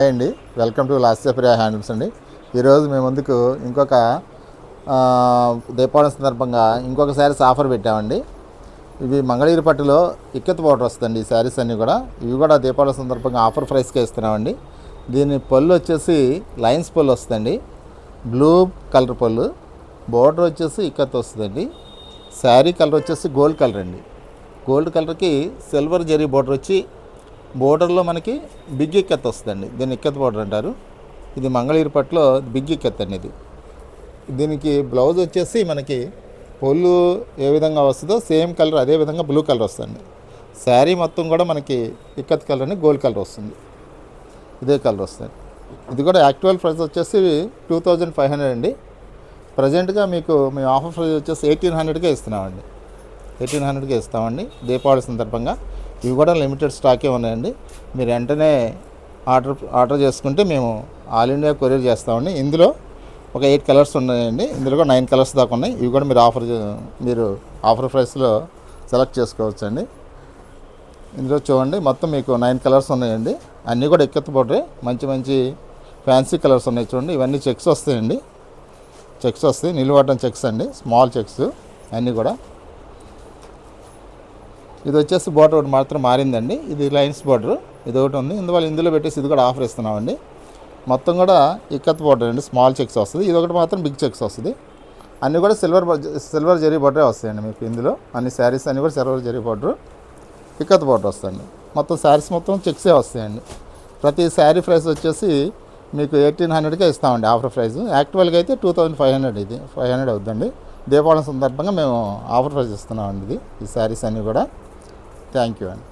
Hi అండి, welcome to Lasya Priya handlooms అండి. ఈరోజు మేము ముందుకు ఇంకొక దీపావళి సందర్భంగా ఇంకొక శారీస్ ఆఫర్ పెట్టామండి. ఇవి మంగళగిరి పట్టులో ఇక్కత్ పౌడర్ వస్తుంది. ఈ శారీస్ అన్నీ కూడా ఇవి కూడా దీపావళి సందర్భంగా ఆఫర్ ప్రైస్కే ఇస్తున్నామండి. దీని పళ్ళు వచ్చేసి లైన్స్ పళ్ళు వస్తుందండి, బ్లూ కలర్ పళ్ళు, బోర్డర్ వచ్చేసి ఇక్కత్ వస్తుందండి. శారీ కలర్ వచ్చేసి గోల్డ్ కలర్ అండి. గోల్డ్ కలర్కి సిల్వర్ జరీ బోర్డర్ వచ్చి బోర్డర్లో మనకి బిగ్ ఇక్కత్ వస్తుందండి. దీన్ని ఇక్కత్ బోర్డర్ అంటారు. ఇది మంగళగిరి పట్టులో బిగ్ ఇక్కత్ అండి. దీనికి బ్లౌజ్ వచ్చేసి మనకి పొల్లు ఏ విధంగా వస్తుందో సేమ్ కలర్ అదే విధంగా బ్లూ కలర్ వస్తుంది. శారీ మొత్తం కూడా మనకి ఇక్కత్ కలర్ అని గోల్డ్ కలర్ వస్తుంది, ఇదే కలర్ వస్తుంది. ఇది కూడా యాక్చువల్ ప్రైస్ వచ్చేసి 2500 అండి. ప్రజెంట్గా మీకు మేము ఆఫర్ ప్రైస్ వచ్చేసి 1800కే ఇస్తున్నామండి. 1800కే ఇస్తామండి దీపావళి సందర్భంగా. ఇవి కూడా లిమిటెడ్ స్టాకే ఉన్నాయండి. మీరు వెంటనే ఆర్డర్ చేసుకుంటే మేము ఆల్ ఇండియా కొరియర్ చేస్తామండి. ఇందులో ఒక 8 కలర్స్ ఉన్నాయండి. ఇందులో కూడా 9 కలర్స్ దాకా ఉన్నాయి. ఇవి కూడా మీరు ఆఫర్ ప్రైస్లో సెలెక్ట్ చేసుకోవచ్చు అండి. ఇందులో చూడండి, మొత్తం మీకు 9 కలర్స్ ఉన్నాయండి. అన్నీ కూడా ఇక్కత్ బోర్డరే, మంచి మంచి ఫ్యాన్సీ కలర్స్ ఉన్నాయి. చూడండి, ఇవన్నీ చెక్స్ వస్తాయండి. చెక్స్ వస్తాయి, నిలువటం చెక్స్ అండి, స్మాల్ చెక్స్ అన్నీ కూడా. ఇది వచ్చేసి బోర్డర్ ఒకటి మాత్రం మారిందండి. ఇది లైన్స్ బోర్డర్, ఇది ఒకటి ఉంది. ఇందులో పెట్టేసి ఇది కూడా ఆఫర్ ఇస్తున్నామండి. మొత్తం కూడా ఇక్కత్ బోర్డర్ అండి, స్మాల్ చెక్స్ వస్తుంది. ఇది ఒకటి మాత్రం బిగ్ చెక్స్ వస్తుంది. అన్నీ కూడా సిల్వర్ జరీ బోర్డరే వస్తాయండి మీకు. ఇందులో అన్ని శారీస్ అన్నీ కూడా silver zari border, ikat border వస్తుంది. మొత్తం శారీస్ మొత్తం చెక్సే వస్తాయండి. ప్రతి శారీ ప్రైస్ వచ్చేసి మీకు 1800కే ఇస్తామండి ఆఫర్ ప్రైస్. యాక్చువల్గా అయితే 2500, ఇది 500 అవుతుందండి. దీపావళి సందర్భంగా మేము ఆఫర్ ప్రైస్ ఇస్తున్నామండి. ఈ శారీస్ అన్నీ కూడా. థ్యాంక్ యూ అండి.